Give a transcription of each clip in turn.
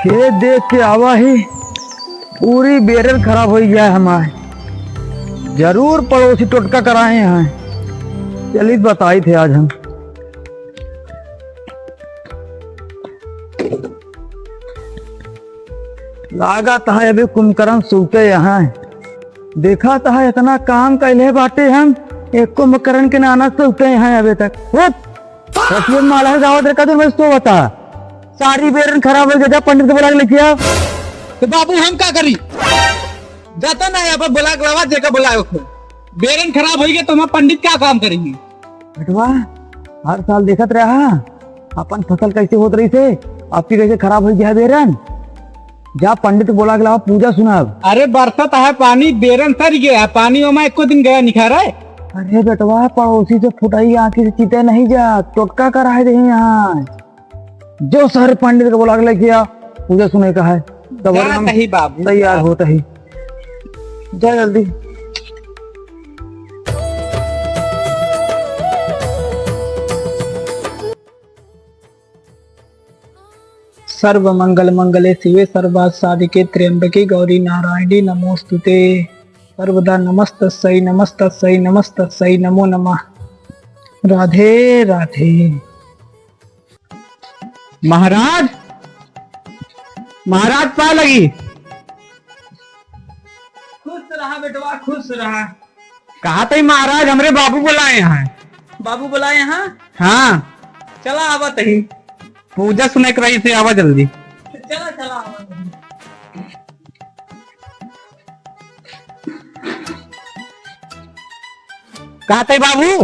खेत देख के आवा ही पूरी बेरल खराब हो गया है हमारे। जरूर पड़ोसी टोटका कराए हैं। चलिए बताई थे आज हम। लागत है अभी कुंभकर्ण सूते यहाँ देखा था इतना काम कैले बाटे हम एक कुंभकर्ण के नाना सूते हैं अभी तक। माला गाँव देखा तो मैं तो बता सारी बेरन खराब हो गया। पंडित बुला के लिखिया तो बाबू हम क्या करी जाता ना यहाँ पर बुला के जेका बुलाए बेरन खराब हो गया तो हम पंडित क्या काम करेंगे। बेटवा हर साल देखत रहा अपन फसल कैसे होत रही थे आपकी कैसे खराब हो गया बेरन। जा पंडित बोला के लावा पूजा सुना। अरे बरसात है पानी बेरन सर गया पानी में एको दिन गया निखा रहा है। अरे बेटवा पड़ोसी से फुटाई आंखी से चीते नहीं जा टोटका कराए दे यहाँ जो सारे पंडित को बोला के किया पूजा सुने का है तब हम तैयार होता ही। जा जल्दी। सर्व मंगल मंगले शिवे सर्वार्थ साधिके त्र्यंबके गौरी नारायणी नमोस्तुते सर्वदा नमस्तस्यै नमस्तस्यै नमस्तस्यै नमो नमः। राधे राधे। महाराज महाराज पा लगी। खुश रहा बेटवा खुश रहा। कहा थे महाराज हमरे बाबू बुलाए हैं। बाबू बुलाए हैं हाँ चला आवा तही पूजा सुने कर रही थी आवा जल्दी। चला चला आवा। कहा थे बाबू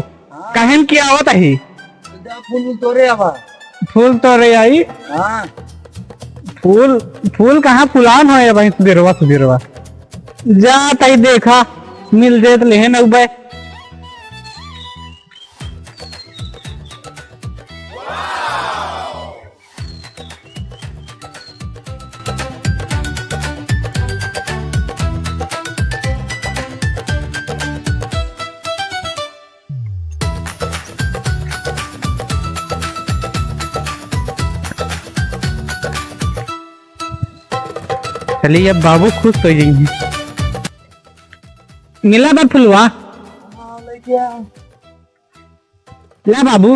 कहन की आवत है फूल तोड़े आवा फूल तोड़े आई। हाँ फूल फूल कहाँ फुलान हो भाई सुधीरवा जा तई देखा मिल जाए तो लेहे न उबे। चलिए अब बाबू खुश हो जाएंगे। मिला बा फुलवा ला बाबू।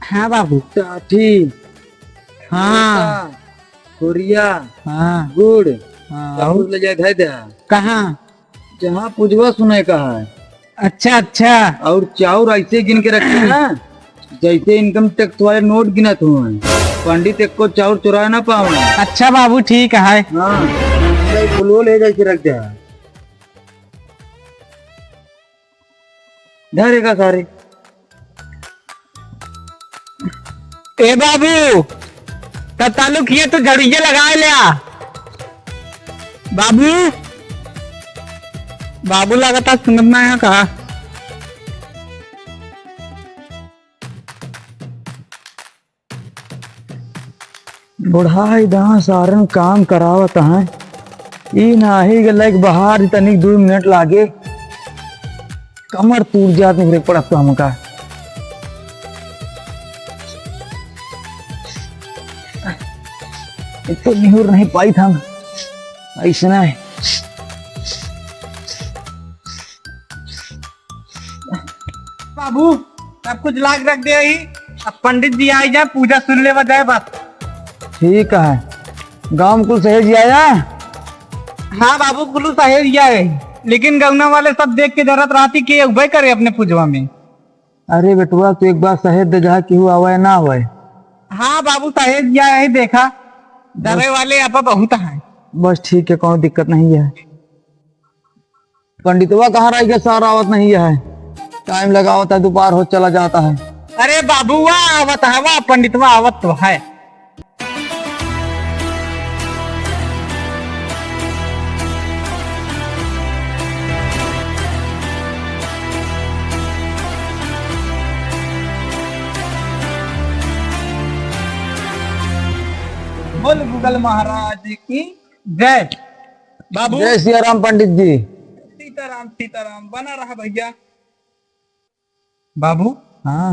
हाँ बाबू चाची हाँ कोरिया हाँ गुड़ हाँ ले जाए थे कहाँ जहाँ पूजवा सुने का है। अच्छा अच्छा और चाउर ऐसे गिन के रखे ना जैसे इनकम टैक्स वाले नोट गिनत हुए पंडित एक को चाउर चुरा ना पाओ। अच्छा बाबू ठीक है। हाँ फुलवो ले जाके रख दिया धरेगा सारे। ए बाबू तालु किए तो जड़िये लगा लिया बाबू। बाबू लगातार सुनना है कहा बुढ़ाई दहा सारन काम करावत है ई नाही गलक बाहर तनिक 2 मिनट लागे कमर टूट जात नहीं पड़ा तो हमका। तो निहुर नहीं पाई था ऐसा है। बाबू सब कुछ लाग रख दे ही अब पंडित जी आई जाए पूजा सुन ले जाए बस। ठीक है गांव कुल सहेज आया। हाँ बाबू कुल्लू सहेज है लेकिन गौना वाले सब देख के जरूरत रहती कि उभय करे अपने पूजवा में। अरे बेटुआ तू एक बार सहेज दे जहाँ की हुआ हुआ ना हुआ। हाँ बाबू सहेज गया है देखा डरे वाले यहाँ बहुत है। बस ठीक है कोई दिक्कत नहीं है। पंडितवा कहाँ रह गया सारा आवत नहीं है टाइम लगा होता है दोपहर हो चला जाता है। अरे बाबू वाह आवत है वाह पंडितवा आवत तो है। बोल गूगल महाराज की जय। बाबू जय सिया राम पंडित जी। सीताराम सीताराम बना रहा भैया। बाबू हाँ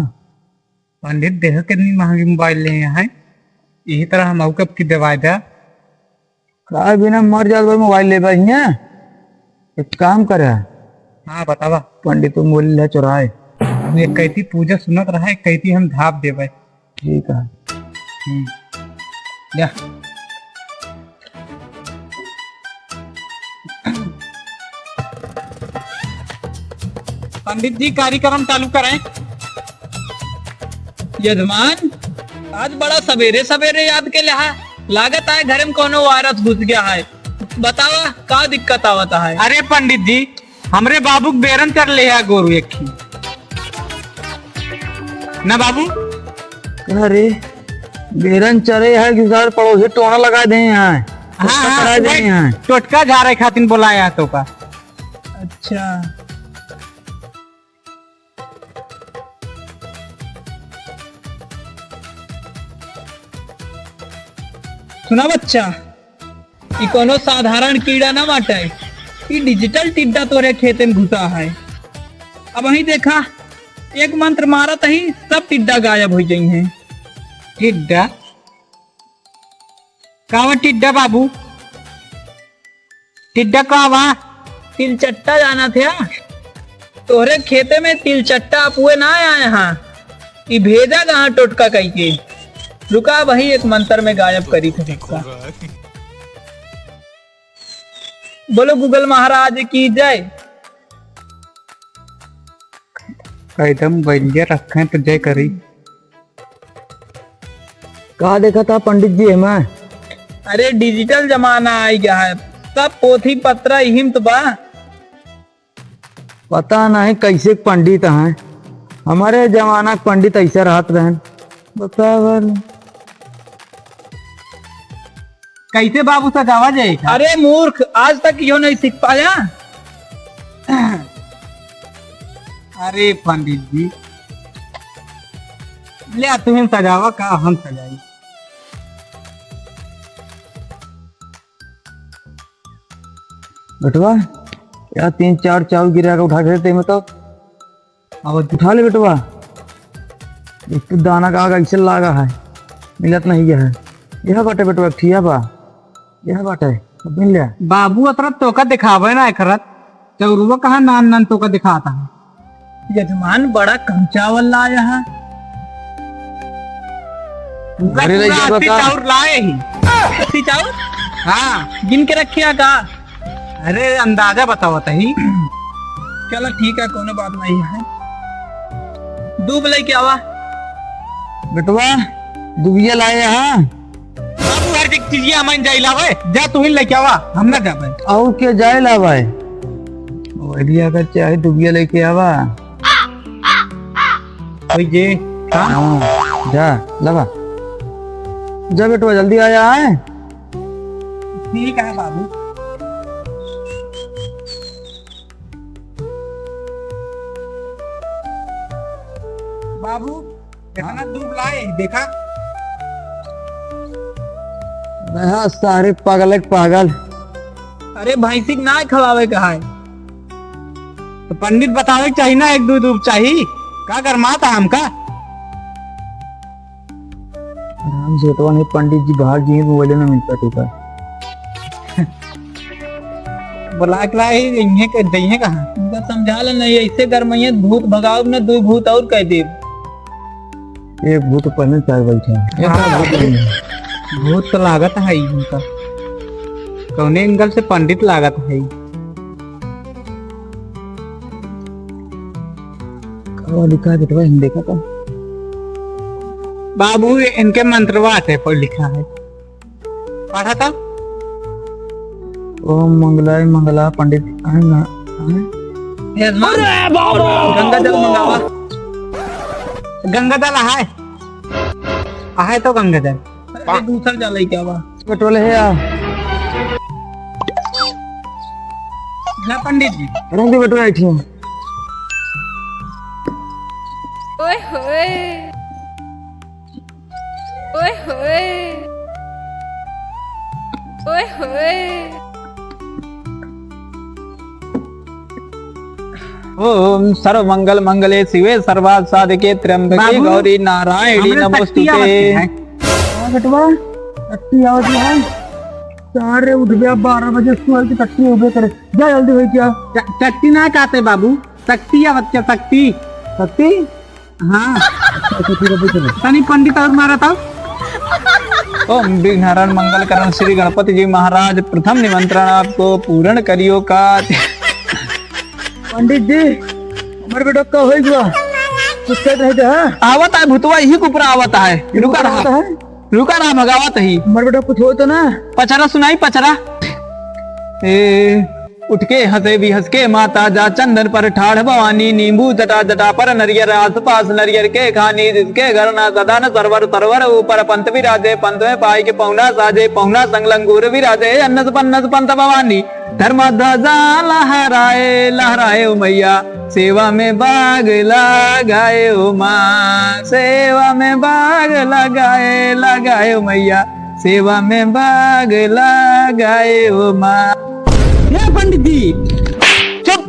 पंडित देखो कितनी महंगी मोबाइल ले हैं। यही तरह हम कब की दवाई दे। का बिना मर जात भाई मोबाइल ले भाई है। एक काम करे हाँ बतावा। पंडित तो मोबाइल ले चुराए। एक कैती पूजा सुनत रहा है, कैती हम धाप देवे। ठीक है जा। पंडित जी कार्यक्रम चालू करें। यजमान, आज बड़ा सवेरे सवेरे याद के लिहा। लागत है घर में कोनो वायरस घुस गया है। बतावा का दिक्कत आवता है। अरे पंडित जी, हमरे बाबू बेरन कर ले है गोरू एक ही ना बाबू। अरे बेरन चरे है कि सर पड़ोसी टोना लगा दे यहाँ। हाँ, दे यहाँ टोटका झारे खातिर बुलाया तो का। अच्छा, सुना बच्चा, ई कोनो साधारण कीड़ा ना बाटे। ई डिजिटल टिड्डा तोरे खेते में घुसा है। अब वही देखा, एक मंत्र मारत ही सब टिड्डा गायब हो जाई हैं। टिड्डा कावा टिड्डा बाबू, टिड्डा कावा। तिलचट्टा जाना था। तोहरे खेते में तिलचट्टा अपुए ना आए हाँ। ई भेजा कहाँ टोटका कही के। रुका, वही एक मंत्र में गायब करी थे देखा। बोलो गूगल महाराज की जय। एकदम बढ़िया रखे तो जय करी। कहा देखा था पंडित जी हमें। अरे डिजिटल जमाना आई गया है, सब पोथी पत्र हिम्त बा। पता नहीं कैसे पंडित हैं। हमारे जमाना के पंडित ऐसा रहत रहन। बतावर कैसे बाबू सजावा जाए। अरे मूर्ख, आज तक यो नहीं सीख पाया। अरे पंडित जी, ले तुम्हें सजावा का हम सजाई। बेटवा या 3-4 चावल गिरा के उठा के देते में तो अब उठा ले बेटवा। एक तो दाना का ऐसे लागा है, मिलत नहीं है। यह बाटे बेटवा ठिया बा, यह बाटे अब मिल लिया। बाबू अतरा तोका दिखावे ना एकरत चौरुआ कहा नान नान तोका दिखाता है। यजमान, बड़ा कम चावल लाया है। घरे ले जाबा का? चाउर लाए ही। अस्सी चावल हाँ, गिन के रखिया का। अरे अंदाजा बताओ तही। चलो ठीक है, कोनो बात नहीं है। दूब लेके आवा। बेटवा दुबिया लाए हाँ। बाबू हर एक चीज मन जाई लावे। जा तू ही लेके आवा, हम ना जाबे। और के जाए ला भाई वलिया का चाहे दुबिया लेके आवा। ओए जे हाँ जा लगा जा बेटवा जल्दी आया है। ठीक है बाबू। बाबू कितना दूब लाए देखा। हाँ सारे पागल एक पागल। अरे भैंसी के ना खवावे का है। तो पंडित बतावे के चाहिए ना, एक दो दूब चाहिए का गरमाता हमका। आराम से बेटवा नहीं पंडित जी बाहर जी मोबाइल ना मिलता ठीक है। बुला के लाए इन्हें के दइहे कहां। इनका समझा ले नहीं, ऐसे गरमैया भूत भगाओ ना, दो भूत और कह दे। एक भूत पहले चाय बैठे भूत तो लागत है इनका, कौने एंगल से पंडित लागत है। क्या लिखा है बेटवा हिंदी का तो। बाबू इनके मंत्रवात है पर लिखा है, पढ़ा था। ओम मंगलाय मंगला पंडित यजमान, गंगा जल मंगावा। गंगा जल है तो गंगा जल। अरे दूसरा जल है क्या बा। पेट्रोल है यार। ना पंडित जी रंग दे बेटवा बैठी हूँ। ओए होए ओए होए ओए होए ओम सर्व मंगल मंगले शिवे सर्वार्थ साधके त्र्यंबके बाबू, गौरी नारायणी हमरे शक्ति आवत नमोस्तुते। है। हाँ बेटवा टट्टी आवत है। सारे उठ गया 12 बजे स्कूल की टट्टी उठे करे जा जल्दी भाई क्या शक्ति ना कहते बाबू, शक्ति आवत क्या शक्ति? शक्ति हाँ अच्छा ठीक है भाई चलो तनी पंडित और मारा था। ओम विघ्नहरण मंगल करण श्री गणपति जी महाराज प्रथम निमंत्रण आपको पूर्ण करियो का। पंडित जी हमारे बेटा का हो गया कुछ कर रहे थे हाँ आवत है भूतवा यही कुपरा आवत है। रुका होता रहा है रुका रहा भगावत ही। हमारे बेटा कुछ हो तो ना पचरा सुनाई पचरा। ए उठ के हंसे भी हंस के माता जा चंदन पर ठाढ़ भवानी नींबू जटा जटा पर नरियर आस पास नरियर के खानी जिसके घर ना सदा न सरवर सरवर ऊपर पंत विराजे पंत में पाई के पौना साजे पौना संग लंगूर विराजे अन्नस पन्नस पंत भवानी धर्म ध्वजा लहराए लहराए ओ मैया सेवा में बाग लगाए ओ माँ सेवा में बाग लगाए लगाए ओ मैया सेवा में बाग लगाए ओ माँ। ये पंडित जी चुप,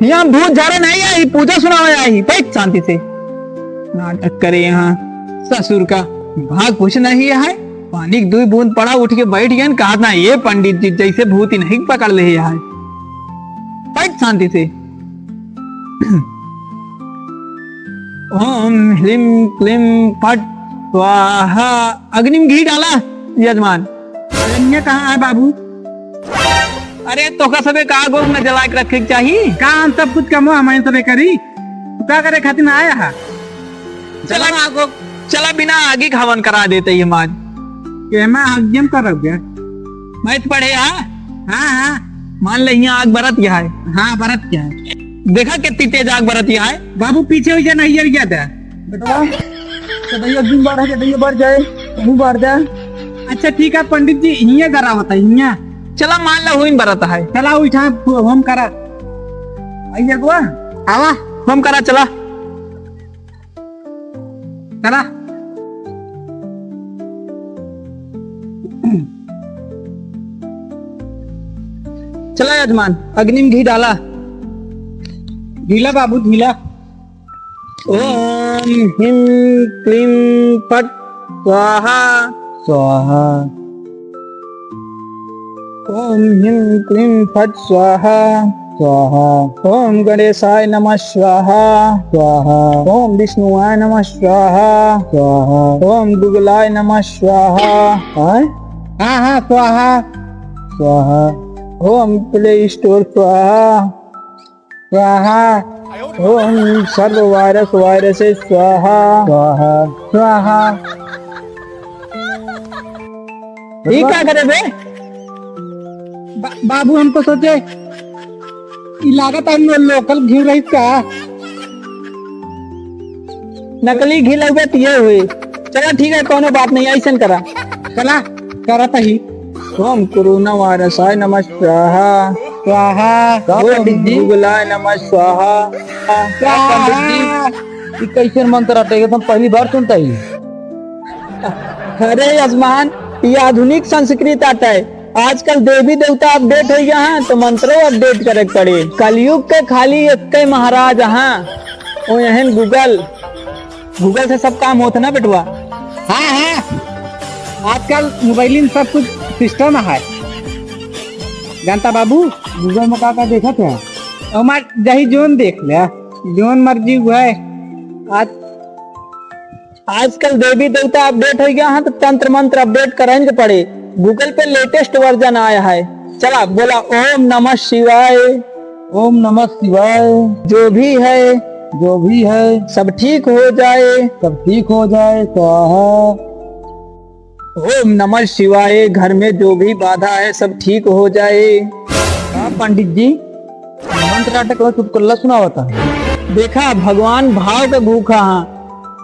यहाँ भूत झाड़े नहीं आई, पूजा सुनावे आई। बैठ शांति से, नाटक करे यहाँ ससुर का भाग कुछ नहीं है। पानी की 2 बूंद पड़ा उठ के बैठ गया। कहा ना ये पंडित जी जैसे भूत ही नहीं पकड़ ले यहाँ। बैठ शांति से। ओम ह्लीम क्लीम फट स्वाहा। अग्नि में घी डाला यजमान। अरण्य कहाँ है बाबू? अरे तो का सबे का गोग में जला के रखे के चाहिए। कहाँ सब कुछ कमो हमारे सबे करी, तू क्या करे खातिर ना आया है? चला आगो चला बिना आगे हवन करा देते ही हमार के मैं हजम कर रख गया। मैथ पढ़े हाँ। हाँ हाँ मान ले यहाँ आग बरत यहाँ है। हाँ बरत क्या है देखा कितनी तेज आग बरत यहाँ है। बाबू? पीछे हुई नहीं जल गया था। बेटवा चढ़ैया दिन बार है चढ़ैया बढ़ जाए वहीं बाढ़ जाए अच्छा ठीक है पंडित जी, हिया करा होता हिया। चला मान ला हुई बरत है। चला उठा हम करा। आइए गुआ आवा हम करा चला। चला। चला यजमान अग्नि में घी डाला। ढीला बाबू ढीला। ओम हिम क्लीम फट स्वाहा स्वाहा ओम हिम क्लीम फट स्वाहा स्वाहा ओम गणेशाय नमः स्वाहा स्वाहा ओम विष्णुआय नमः स्वाहा स्वाहा ओम गुगलाय नमः स्वाहा आय हाँ हाँ स्वाहा स्वाहा ओम प्ले स्टोर स्वाहा स्वाहा ओम सर्व वायरस स्वाहा स्वाहा स्वाहा। ये क्या करे बे? बाबू हम तो सोचे ई लागत है लोकल घी रही का। नकली घी लगवे तिये हुए। चला ठीक है कोनो बात नहीं ऐसा करा। चला करत ही। ओम कोरोना वायरसाय नमः स्वाहा स्वाहा ओम गुगलाय नमः स्वाहा। पंडित जी ये कैसे मंत्र अटेगा तुम पहली बार सुनता ही अरे यजमान ये आधुनिक संस्कृत आता है। आजकल देवी देवता अपडेट हो गया है तो मंत्रों अपडेट करे के पड़े। कलयुग के खाली एक महाराज हाँ वो यहन गूगल से सब काम होता ना बेटवा। हाँ हाँ आजकल मोबाइल में सब कुछ सिस्टम है। जानता बाबू गूगल में का देखा था हमार जही जोन देख लिया, जोन मर्जी हुआ है। आज आजकल देवी देवता अपडेट हो गया है तो तंत्र मंत्र अपडेट करेंगे पड़े। गूगल पे लेटेस्ट वर्जन आया है। चला बोला ओम नमः शिवाय। ओम नमः शिवाय जो भी है सब ठीक हो जाए सब ठीक हो जाए स्वाहा ओम नमः शिवाय। घर में जो भी बाधा है सब ठीक हो जाए। हाँ पंडित जी मंत्र अटक चुटकुल्ला सुना होता देखा भगवान भाव के भूखा हाँ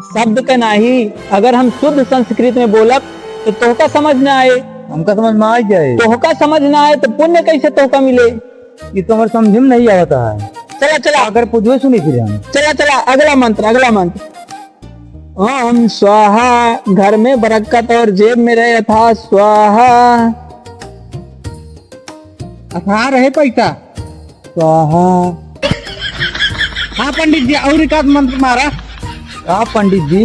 शब्द का नहीं। अगर हम शुद्ध संस्कृत में बोलब तो तोहका समझ न आए। हमका समझ में आ जाए तोहका समझ न आए तो पुण्य कैसे तोहका मिले। ये तो हमारे समझ में नहीं आता है। चला चला अगर पूछवे सुनी फिर हम चला अगला मंत्र। ओम स्वाहा। घर में बरकत और जेब में रहे था स्वाहा। अथाह रहे पैसा। स्वाहा हाँ पंडित जी, और एक आध मंत्र मारा। हाँ पंडित जी,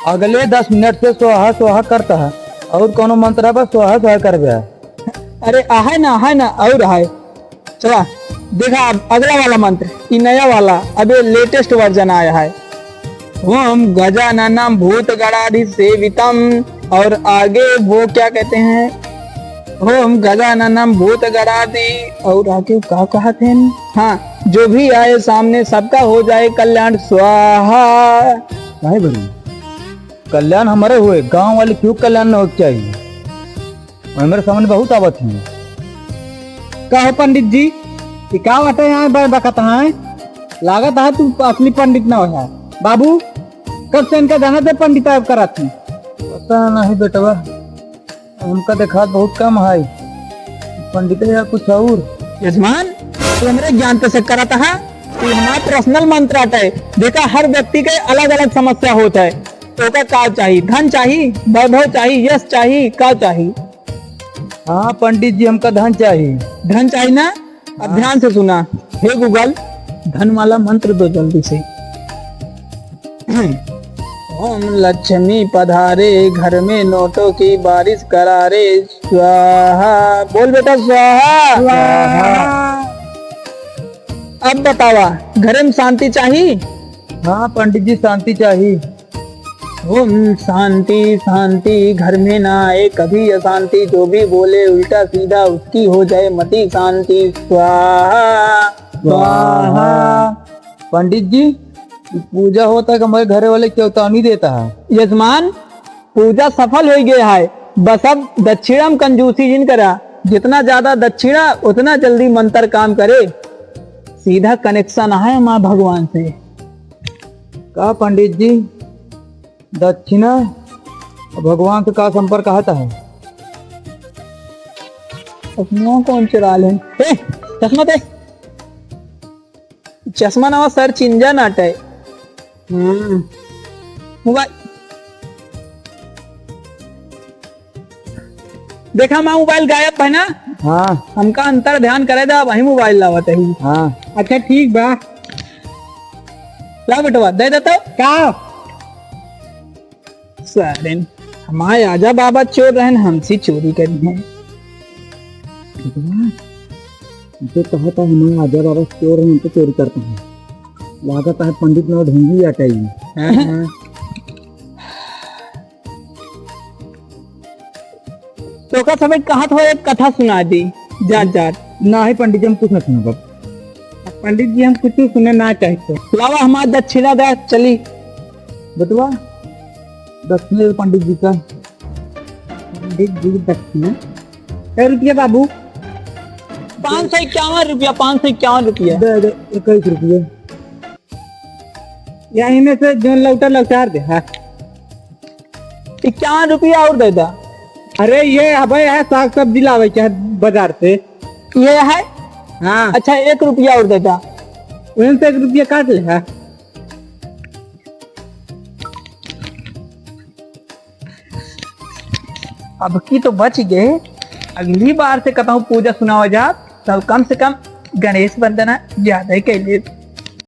अगले 10 मिनट से सोहा सोहा करता है, और कोनो मंत्र है बस सोहा सोहा कर गया। अरे है ना और है। चला देखा अब अगला वाला मंत्र, ये नया वाला अबे लेटेस्ट वर्जन आया है। ओम गजाननम भूत गणाधि सेवितम, और आगे वो क्या कहते हैं, ओम गजाननम भूत गणाधि, और आगे क्या कहते हैं, हाँ जो भी आए सामने सबका हो जाए कल्याण स्वाहा। नहीं बनी कल्याण हमारे हुए, गांव वाले क्यों कल्याण न होना चाहिए? और मेरे सामने बहुत आवत है। कहो पंडित जी, ये क्या बात है यहाँ बकता है? लागत है तू असली पंडित ना हो। बाबू कब से इनका जाना थे पंडित कराती? पता नहीं बेटवा, उनका देखा बहुत कम है, पंडित या कुछ और। यजमान तू हमारे ज्ञान पे से कराता है, ये हमारा पर्सनल मंत्र आता है। देखा हर व्यक्ति के अलग अलग समस्या होता है, तो का चाहिए, धन चाहिए, वैभव चाहिए, यश चाहिए, क्या चाहिए? हाँ पंडित जी, हमका धन चाहिए। धन चाहिए ना? अब ध्यान से सुना। हे गूगल, धन वाला मंत्र दो जल्दी से। ओम लक्ष्मी पधारे, घर में नोटों की बारिश करारे, स्वाहा। बोल बेटा स्वाहा। अब बतावा, घर में शांति चाहिए? हाँ पंडित जी, शांति चाहिए। ओम शांति शांति, घर में ना आए कभी अशांति, जो भी बोले उल्टा सीधा उसकी हो जाए मति शांति, स्वाहा स्वाहा। पंडित जी, पूजा होता है कि हमारे घर वाले चौतानी देता है? यजमान पूजा सफल हो गया है, बस अब दक्षिणा में कंजूसी जिन करा। जितना ज्यादा दक्षिणा उतना जल्दी मंत्र काम करे। सीधा कनेक्शन है माँ भगवान से। का पंडित जी, दक्षिणा भगवान से का संपर्क आता है? चश्मा कौन चुरा ले? चश्मा दे, चश्मा ना सर चिंजा नाट है। मोबाइल देखा माँ, मोबाइल गायब है ना? हाँ हमका अंतर ध्यान करे था, वही मोबाइल लावत है। हाँ। अच्छा ठीक बा, ला बेटवा दे देता का सारे हमारे आजा बाबा चोर रहन, हमसे चोरी करी है। जो कहा था हमारे आजा बाबा चोर है, हमसे चोरी करते हैं, लागत है पंडित ने ढूंढी हटाई। तो का समय कहा था, एक कथा सुना दी जात जात। ना ही पंडित जी, हम कुछ ना सुना। पंडित जी हम कुछ सुने ना चाहते। लावा हमारा दक्षिणा दे चली। बतवा दक्षिण पंडित जी का। पंडित जी दक्षिणा क्या रुपया बाबू? 551 रुपया, 551 रुपया। दे दे 21 रुपये। या इनमें से जो लौटार दे। हाँ 51 रुपया और दे दा। अरे ये भाई है साग सब्जी लावे क्या बाजार से? ये है। हाँ अच्छा 1 रुपया और दे दा। उनसे 1 रुपया काट ले। हाँ अब की तो बच गए, अगली बार से कहता हूँ पूजा सुनावा जा, तब कम से कम गणेश वंदना ज्यादा ही कह लिए।